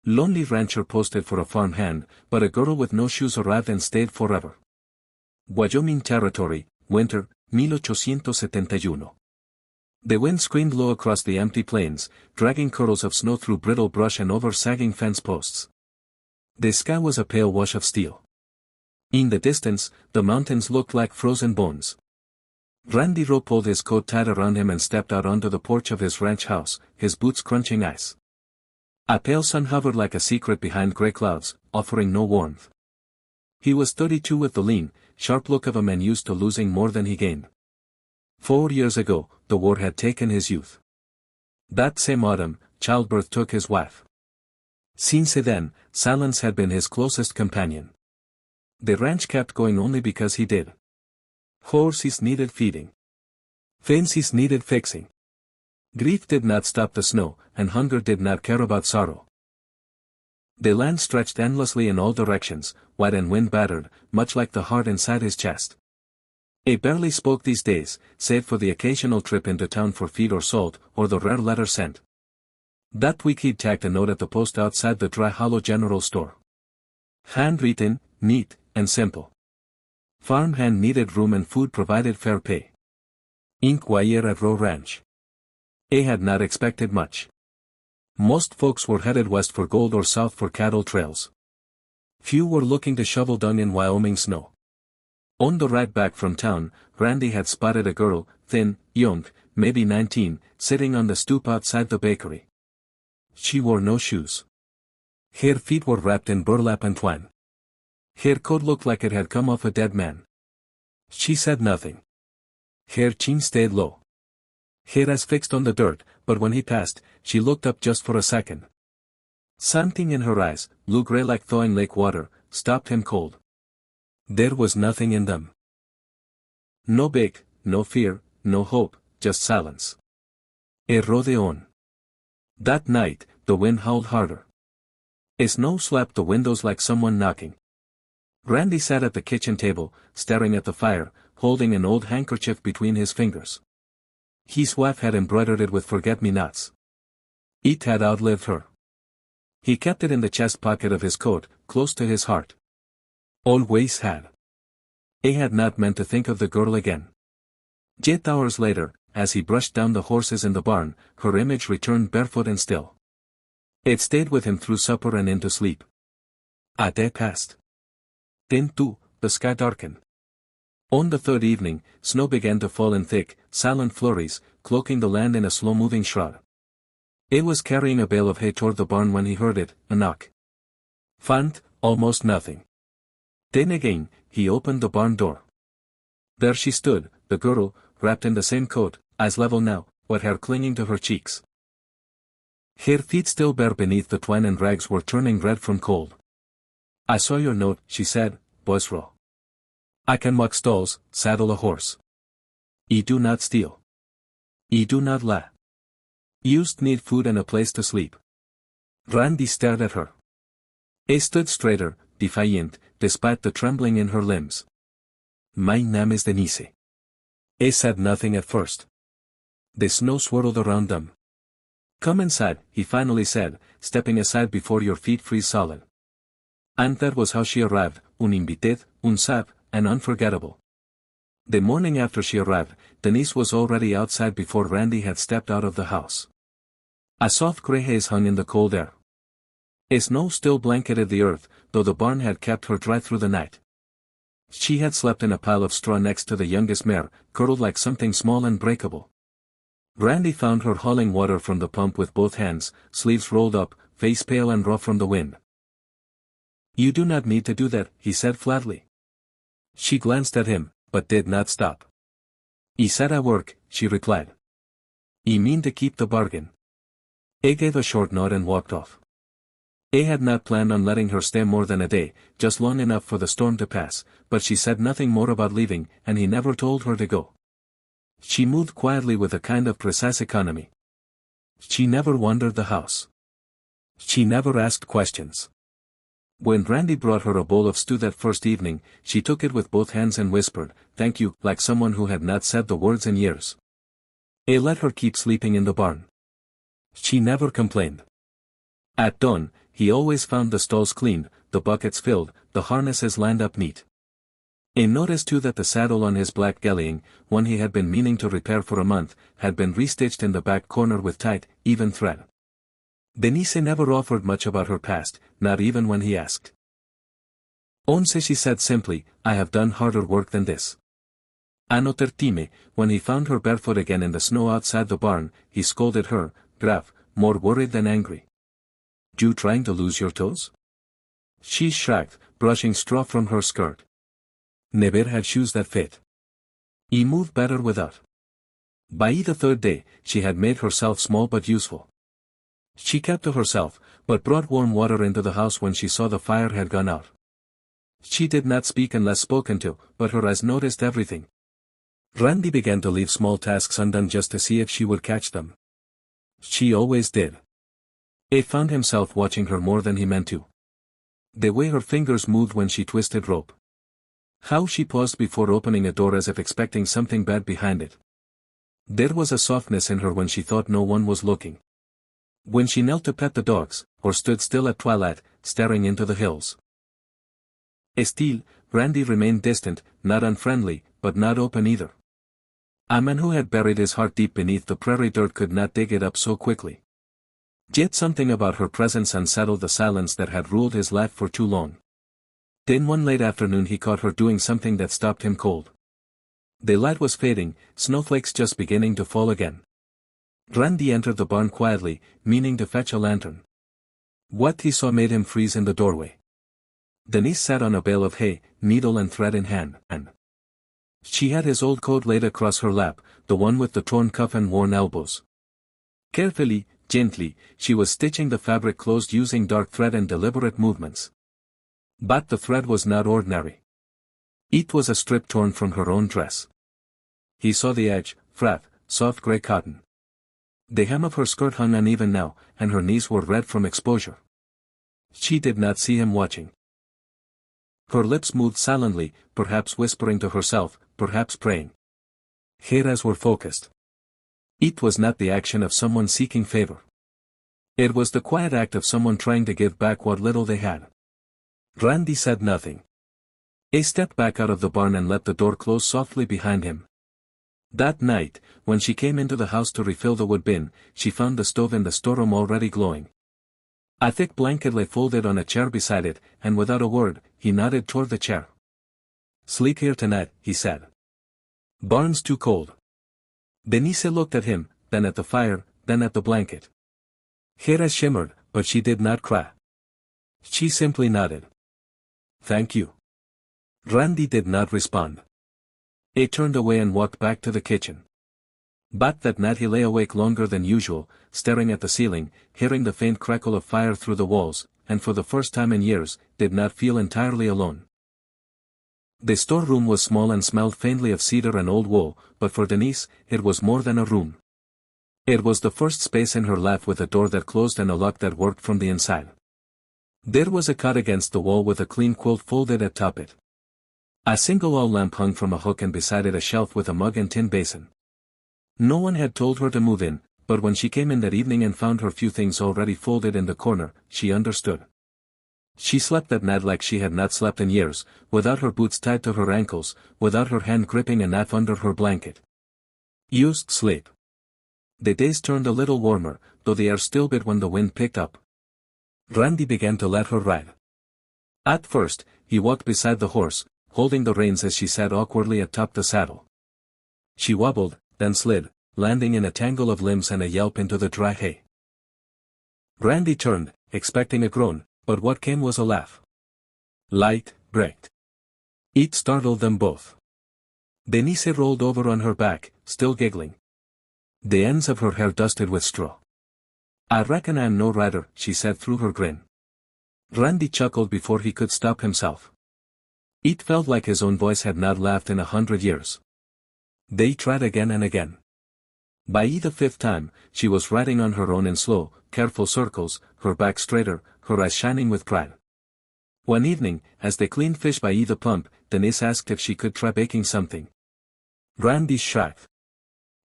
Lonely rancher posted for a farm hand, but a girl with no shoes arrived and stayed forever. Wyoming Territory, winter, 1871. The wind screamed low across the empty plains, dragging curls of snow through brittle brush and over sagging fence posts. The sky was a pale wash of steel. In the distance, the mountains looked like frozen bones. Granjero pulled his coat tight around him and stepped out onto the porch of his ranch house, his boots crunching ice. A pale sun hovered like a secret behind gray clouds, offering no warmth. He was 32 with the lean, sharp look of a man used to losing more than he gained. 4 years ago, the war had taken his youth. That same autumn, childbirth took his wife. Since then, silence had been his closest companion. The ranch kept going only because he did. Horses needed feeding. Fences needed fixing. Grief did not stop the snow, and hunger did not care about sorrow. The land stretched endlessly in all directions, wide and wind-battered, much like the heart inside his chest. He barely spoke these days, save for the occasional trip into town for feed or salt, or the rare letter sent. That week he'd tacked a note at the post outside the Dry Hollow General Store. Handwritten, neat, and simple. Farmhand needed room and food provided fair pay. Inquire at Row Ranch. He had not expected much. Most folks were headed west for gold or south for cattle trails. Few were looking to shovel dung in Wyoming snow. On the ride back from town, Randy had spotted a girl, thin, young, maybe 19, sitting on the stoop outside the bakery. She wore no shoes. Her feet were wrapped in burlap and twine. Her coat looked like it had come off a dead man. She said nothing. Her chin stayed low. Her eyes fixed on the dirt, but when he passed, she looked up just for a second. Something in her eyes, blue-gray like thawing lake water, stopped him cold. There was nothing in them. No big, no fear, no hope, just silence. He rode on. That night, the wind howled harder. Snow slapped the windows like someone knocking. Randy sat at the kitchen table, staring at the fire, holding an old handkerchief between his fingers. His wife had embroidered it with forget-me-nots. It had outlived her. He kept it in the chest pocket of his coat, close to his heart. Always had. He had not meant to think of the girl again. Yet hours later, as he brushed down the horses in the barn, her image returned barefoot and still. It stayed with him through supper and into sleep. A day passed. Then too, the sky darkened. On the third evening, snow began to fall in thick, silent flurries, cloaking the land in a slow-moving shroud. He was carrying a bale of hay toward the barn when he heard it, a knock. Found, almost nothing. Then again, he opened the barn door. There she stood, the girl, wrapped in the same coat, eyes level now, wet hair clinging to her cheeks. Her feet still bare beneath the twine and rags were turning red from cold. I saw your note, she said, voice raw. I can walk stalls, saddle a horse. I do not steal. I do not lie. Used need food and a place to sleep. Randy stared at her. He stood straighter, defiant, despite the trembling in her limbs. My name is Denise. He said nothing at first. The snow swirled around them. Come inside, he finally said, stepping aside before your feet freeze solid. And that was how she arrived, uninvited, unsab, and unforgettable. The morning after she arrived, Denise was already outside before Randy had stepped out of the house. A soft gray haze hung in the cold air. A snow still blanketed the earth, though the barn had kept her dry through the night. She had slept in a pile of straw next to the youngest mare, curled like something small and breakable. Randy found her hauling water from the pump with both hands, sleeves rolled up, face pale and raw from the wind. You do not need to do that, he said flatly. She glanced at him, but did not stop. He said I work, she replied. I mean to keep the bargain. He gave a short nod and walked off. He had not planned on letting her stay more than a day, just long enough for the storm to pass, but she said nothing more about leaving, and he never told her to go. She moved quietly with a kind of precise economy. She never wandered the house. She never asked questions. When Randy brought her a bowl of stew that first evening, she took it with both hands and whispered, "Thank you," like someone who had not said the words in years. He let her keep sleeping in the barn. She never complained. At dawn, he always found the stalls clean, the buckets filled, the harnesses lined up neat. He noticed too that the saddle on his black gelding, one he had been meaning to repair for a month, had been restitched in the back corner with tight, even thread. Denise never offered much about her past, not even when he asked. Once she said simply, I have done harder work than this. Anno tertime, when he found her barefoot again in the snow outside the barn, he scolded her, grave, more worried than angry. You trying to lose your toes? She shrugged, brushing straw from her skirt. Never had shoes that fit. He moved better without. By the third day, she had made herself small but useful. She kept to herself, but brought warm water into the house when she saw the fire had gone out. She did not speak unless spoken to, but her eyes noticed everything. Randy began to leave small tasks undone just to see if she would catch them. She always did. He found himself watching her more than he meant to. The way her fingers moved when she twisted rope. How she paused before opening a door as if expecting something bad behind it. There was a softness in her when she thought no one was looking. When she knelt to pet the dogs, or stood still at twilight, staring into the hills. Still, Randy remained distant, not unfriendly, but not open either. A man who had buried his heart deep beneath the prairie dirt could not dig it up so quickly. Yet something about her presence unsettled the silence that had ruled his life for too long. Then one late afternoon he caught her doing something that stopped him cold. The light was fading, snowflakes just beginning to fall again. Randy entered the barn quietly, meaning to fetch a lantern. What he saw made him freeze in the doorway. Denise sat on a bale of hay, needle and thread in hand. She had his old coat laid across her lap, the one with the torn cuff and worn elbows. Carefully, gently, she was stitching the fabric closed using dark thread and deliberate movements. But the thread was not ordinary. It was a strip torn from her own dress. He saw the edge, flat, soft gray cotton. The hem of her skirt hung uneven now, and her knees were red from exposure. She did not see him watching. Her lips moved silently, perhaps whispering to herself, perhaps praying. Her eyes were focused. It was not the action of someone seeking favor. It was the quiet act of someone trying to give back what little they had. Randy said nothing. He stepped back out of the barn and let the door close softly behind him. That night, when she came into the house to refill the wood bin, she found the stove in the storeroom already glowing. A thick blanket lay folded on a chair beside it, and without a word, he nodded toward the chair. Sleep here tonight, he said. Barn's too cold. Denise looked at him, then at the fire, then at the blanket. Her eyes shimmered, but she did not cry. She simply nodded. Thank you. Randy did not respond. He turned away and walked back to the kitchen. But that night he lay awake longer than usual, staring at the ceiling, hearing the faint crackle of fire through the walls, and for the first time in years, did not feel entirely alone. The storeroom was small and smelled faintly of cedar and old wool, but for Denise, it was more than a room. It was the first space in her life with a door that closed and a lock that worked from the inside. There was a cot against the wall with a clean quilt folded atop it. A single oil lamp hung from a hook and beside it a shelf with a mug and tin basin. No one had told her to move in, but when she came in that evening and found her few things already folded in the corner, she understood. She slept that night like she had not slept in years, without her boots tied to her ankles, without her hand gripping a knife under her blanket. Used sleep. The days turned a little warmer, though the air still bit when the wind picked up. Randy began to let her ride. At first, he walked beside the horse, holding the reins as she sat awkwardly atop the saddle. She wobbled, then slid, landing in a tangle of limbs and a yelp into the dry hay. Randy turned, expecting a groan, but what came was a laugh. Light, braked. It startled them both. Denise rolled over on her back, still giggling. The ends of her hair dusted with straw. I reckon I'm no rider, she said through her grin. Randy chuckled before he could stop himself. It felt like his own voice had not laughed in 100 years. They tried again and again. By the fifth time, she was riding on her own in slow, careful circles, her back straighter, her eyes shining with pride. One evening, as they cleaned fish by the pump, Denise asked if she could try baking something. Randy shrugged.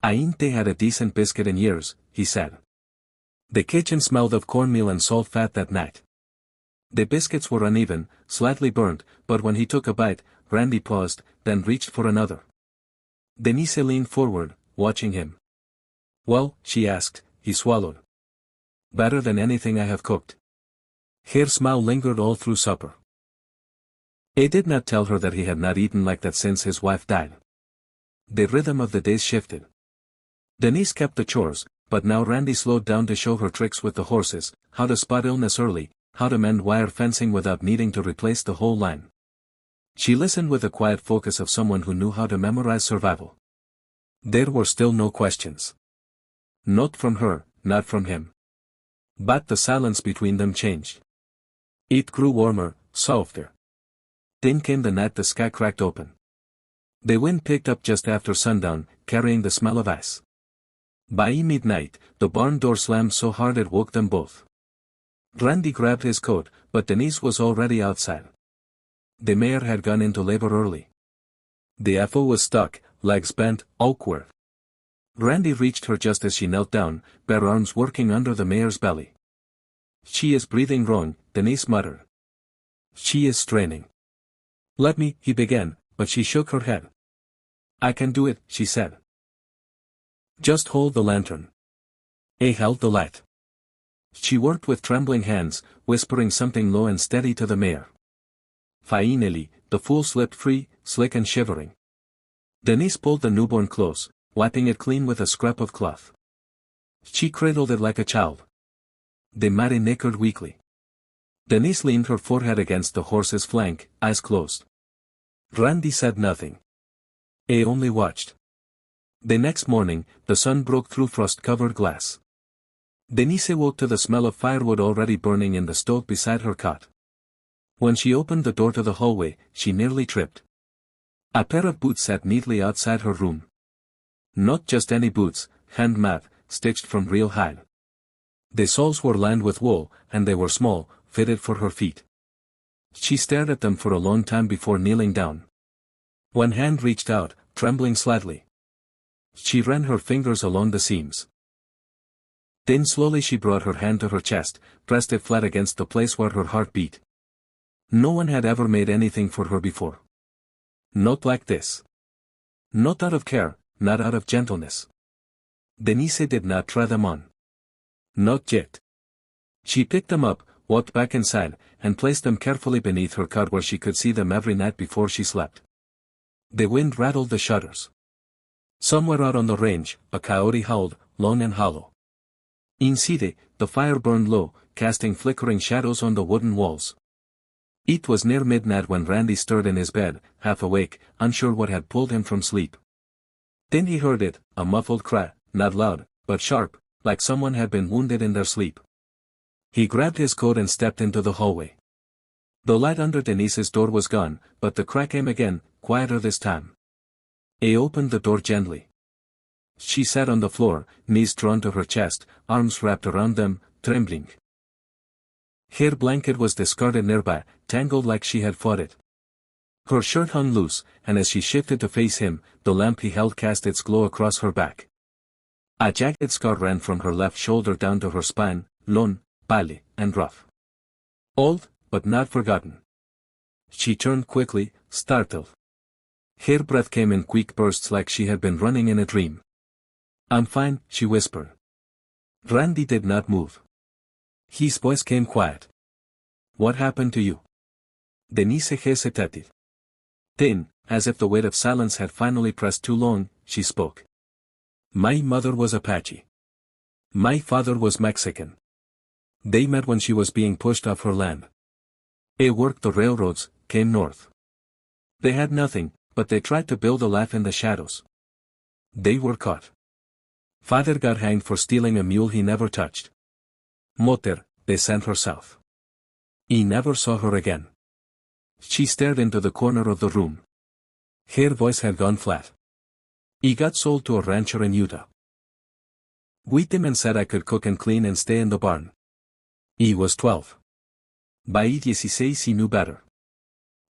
I ain't had a decent biscuit in years, he said. The kitchen smelled of cornmeal and salt fat that night. The biscuits were uneven, slightly burnt, but when he took a bite, Randy paused, then reached for another. Denise leaned forward, watching him. "Well," she asked. He swallowed. "Better than anything I have cooked." Her smile lingered all through supper. He did not tell her that he had not eaten like that since his wife died. The rhythm of the days shifted. Denise kept the chores, but now Randy slowed down to show her tricks with the horses, how to spot illness early, how to mend wire fencing without needing to replace the whole line. She listened with the quiet focus of someone who knew how to memorize survival. There were still no questions. Not from her, not from him. But the silence between them changed. It grew warmer, softer. Then came the night the sky cracked open. The wind picked up just after sundown, carrying the smell of ice. By midnight, the barn door slammed so hard it woke them both. Randy grabbed his coat, but Denise was already outside. The mare had gone into labor early. The FO was stuck, legs bent, awkward. Randy reached her just as she knelt down, bare arms working under the mare's belly. "She is breathing wrong," Denise muttered. "She is straining." "Let me," he began, but she shook her head. "I can do it," she said. "Just hold the lantern." He held the light. She worked with trembling hands, whispering something low and steady to the mare. Finally, the foal slipped free, slick and shivering. Denise pulled the newborn close, wiping it clean with a scrap of cloth. She cradled it like a child. The mare nickered weakly. Denise leaned her forehead against the horse's flank, eyes closed. Randy said nothing. He only watched. The next morning, the sun broke through frost-covered glass. Denise woke to the smell of firewood already burning in the stove beside her cot. When she opened the door to the hallway, she nearly tripped. A pair of boots sat neatly outside her room. Not just any boots, hand-made, stitched from real hide. The soles were lined with wool, and they were small, fitted for her feet. She stared at them for a long time before kneeling down. One hand reached out, trembling slightly. She ran her fingers along the seams. Then slowly she brought her hand to her chest, pressed it flat against the place where her heart beat. No one had ever made anything for her before. Not like this. Not out of care, not out of gentleness. Denise did not try them on. Not yet. She picked them up, walked back inside, and placed them carefully beneath her cot where she could see them every night before she slept. The wind rattled the shutters. Somewhere out on the range, a coyote howled, long and hollow. Inside, the fire burned low, casting flickering shadows on the wooden walls. It was near midnight when Randy stirred in his bed, half awake, unsure what had pulled him from sleep. Then he heard it, a muffled cry, not loud, but sharp, like someone had been wounded in their sleep. He grabbed his coat and stepped into the hallway. The light under Denise's door was gone, but the cry came again, quieter this time. He opened the door gently. She sat on the floor, knees drawn to her chest, arms wrapped around them, trembling. Her blanket was discarded nearby, tangled like she had fought it. Her shirt hung loose, and as she shifted to face him, the lamp he held cast its glow across her back. A jagged scar ran from her left shoulder down to her spine, long, pale, and rough. Old, but not forgotten. She turned quickly, startled. Her breath came in quick bursts like she had been running in a dream. "I'm fine," she whispered. Randy did not move. His voice came quiet. "What happened to you?" Denise hesitated. Then, as if the weight of silence had finally pressed too long, she spoke. "My mother was Apache. My father was Mexican. They met when she was being pushed off her land. They worked the railroads, came north. They had nothing, but they tried to build a life in the shadows. They were caught. Father got hanged for stealing a mule he never touched. Mother, they sent her south. He never saw her again." She stared into the corner of the room. Her voice had gone flat. "He got sold to a rancher in Utah. With him and said I could cook and clean and stay in the barn. He was 12. By 16 he knew better.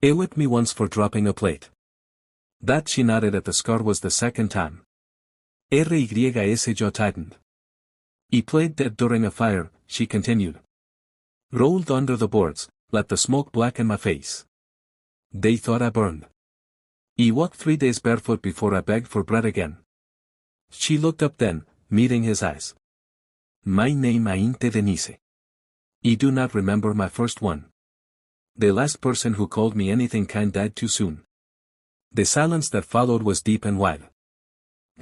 He whipped me once for dropping a plate. That," she nodded at the scar, "was the second time. Rys jaw tightened. He played dead during a fire," she continued. "Rolled under the boards, let the smoke blacken my face. They thought I burned. I walked 3 days barefoot before I begged for bread again. She looked up then, meeting his eyes. My name ain't Denise. I do not remember my first one. The last person who called me anything kind died too soon. The silence that followed was deep and wide.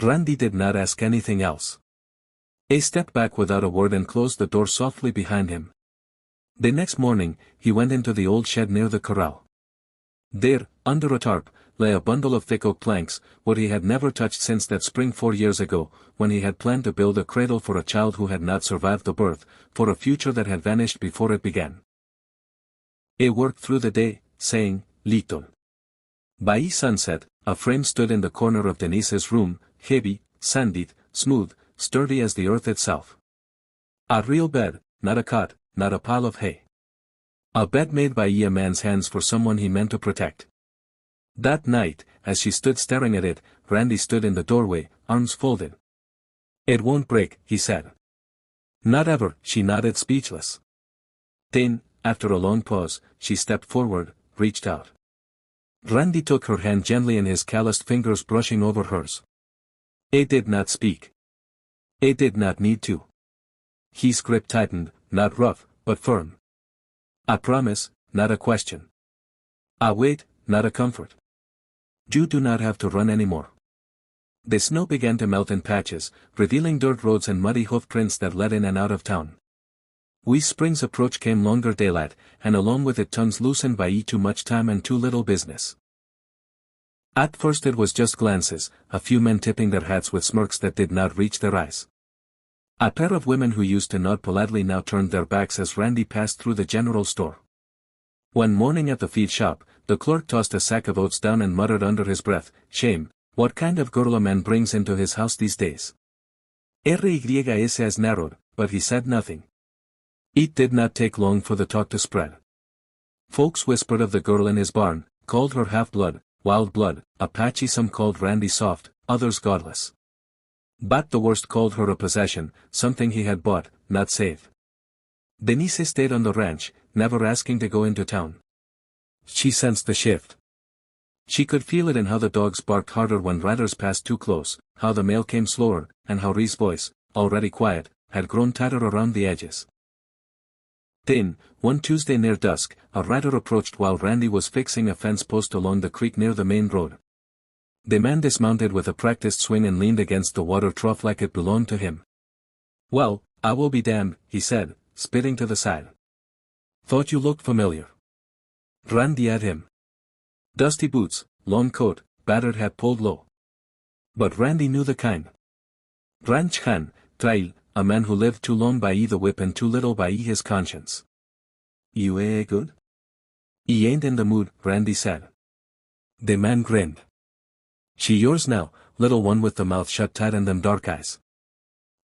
Randy did not ask anything else. He stepped back without a word and closed the door softly behind him. The next morning, he went into the old shed near the corral. There, under a tarp, lay a bundle of thick oak planks, what he had never touched since that spring 4 years ago, when he had planned to build a cradle for a child who had not survived the birth, for a future that had vanished before it began. He worked through the day, saying, little. By sunset, a frame stood in the corner of Denise's room, heavy, sanded, smooth, sturdy as the earth itself. A real bed, not a cot, not a pile of hay. A bed made by a man's hands for someone he meant to protect. That night, as she stood staring at it, Randy stood in the doorway, arms folded. It won't break, he said. Not ever, she nodded speechless. Then, after a long pause, she stepped forward, reached out. Randy took her hand gently in his calloused fingers brushing over hers. He did not speak. He did not need to. His grip tightened, not rough, but firm. A promise, not a question. A wait, not a comfort. You do not have to run anymore. The snow began to melt in patches, revealing dirt roads and muddy hoof prints that led in and out of town. With spring's approach came longer daylight, and along with it tongues loosened by too much time and too little business. At first it was just glances, a few men tipping their hats with smirks that did not reach their eyes. A pair of women who used to nod politely now turned their backs as Randy passed through the general store. One morning at the feed shop, the clerk tossed a sack of oats down and muttered under his breath, "Shame, what kind of girl a man brings into his house these days." Rys narrowed, but he said nothing. It did not take long for the talk to spread. Folks whispered of the girl in his barn, called her half-blood, wild blood, Apache. Some called Randy soft, others godless. But the worst called her a possession, something he had bought, not saved. Denise stayed on the ranch, never asking to go into town. She sensed the shift. She could feel it in how the dogs barked harder when riders passed too close, how the mail came slower, and how Rhys' voice, already quiet, had grown tighter around the edges. Then, one Tuesday near dusk, a rider approached while Randy was fixing a fence post along the creek near the main road. The man dismounted with a practiced swing and leaned against the water trough like it belonged to him. "Well, I will be damned," he said, spitting to the side. "Thought you looked familiar." Randy eyed him. Dusty boots, long coat, battered hat pulled low. But Randy knew the kind. Ranch hand, trail, a man who lived too long by the whip and too little by his conscience. "You good?" "He ain't in the mood," Randy said. The man grinned. "She yours now, little one with the mouth shut tight and them dark eyes.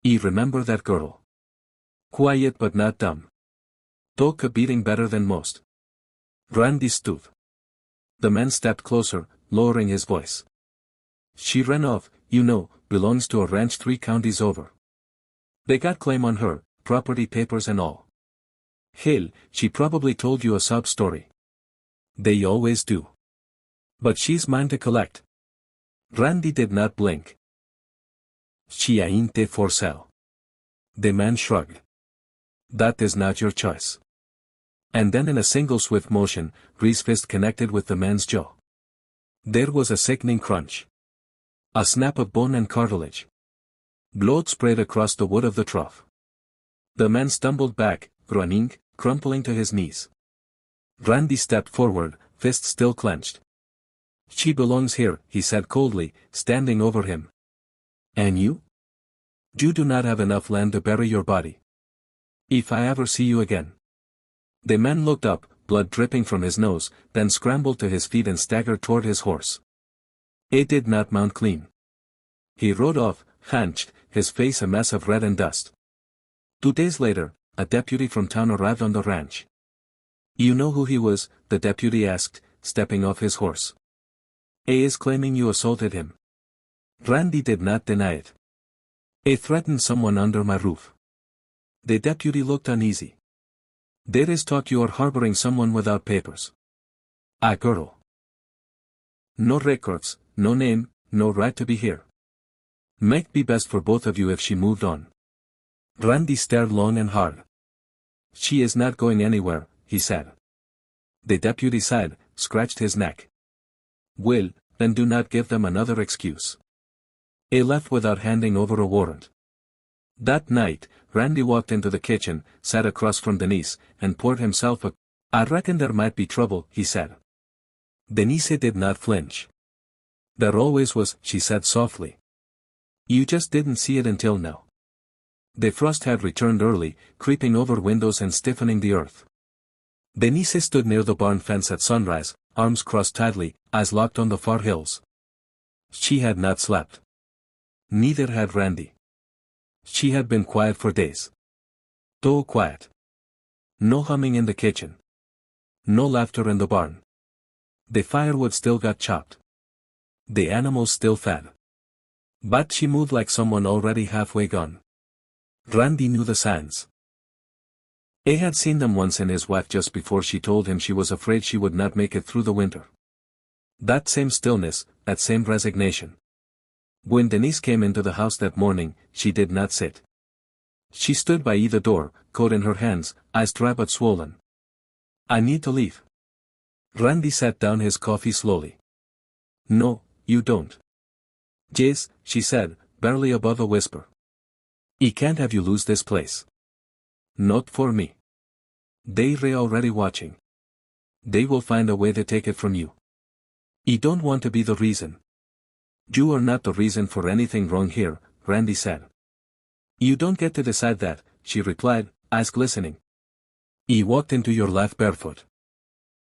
You remember that girl? Quiet but not dumb. Talk a beating better than most." Randy stood. The man stepped closer, lowering his voice. "She ran off, belongs to a ranch 3 counties over. They got claim on her, property papers and all. Hell, she probably told you a sob story. They always do. But she's mine to collect." Randy did not blink. "She ain't for sale." The man shrugged. "That is not your choice." And then in a single swift motion, Rhys' fist connected with the man's jaw. There was a sickening crunch. A snap of bone and cartilage. Blood sprayed across the wood of the trough. The man stumbled back, groaning, crumpling to his knees. Randy stepped forward, fist still clenched. "She belongs here," he said coldly, standing over him. "And you? You do not have enough land to bury your body. If I ever see you again." The man looked up, blood dripping from his nose, then scrambled to his feet and staggered toward his horse. It did not mount clean. He rode off, hunched, his face a mess of red and dust. 2 days later, a deputy from town arrived on the ranch. "You know who he was?" the deputy asked, stepping off his horse. "He is claiming you assaulted him." Randy did not deny it. "He threatened someone under my roof." The deputy looked uneasy. There is talk you are harboring someone without papers. A girl. No records, no name, no right to be here. Might be best for both of you if she moved on. Randy stared long and hard. She is not going anywhere, he said. The deputy sighed, scratched his neck. Well, then do not give them another excuse. He left without handing over a warrant. That night, Randy walked into the kitchen, sat across from Denise, and poured himself a... I reckon there might be trouble, he said. Denise did not flinch. There always was, she said softly. You just didn't see it until now. The frost had returned early, creeping over windows and stiffening the earth. Denise stood near the barn fence at sunrise, arms crossed tightly, eyes locked on the far hills. She had not slept. Neither had Randy. She had been quiet for days. So quiet. No humming in the kitchen. No laughter in the barn. The firewood still got chopped. The animals still fed. But she moved like someone already halfway gone. Randy knew the signs. He had seen them once in his wife just before she told him she was afraid she would not make it through the winter. That same stillness, that same resignation. When Denise came into the house that morning, she did not sit. She stood by either door, coat in her hands, eyes dry but swollen. I need to leave. Randy sat down his coffee slowly. No, you don't. Jace, she said, barely above a whisper. I can't have you lose this place. Not for me. They're already watching. They will find a way to take it from you. I don't want to be the reason. You are not the reason for anything wrong here, Randy said. You don't get to decide that, she replied, eyes glistening. I walked into your life barefoot.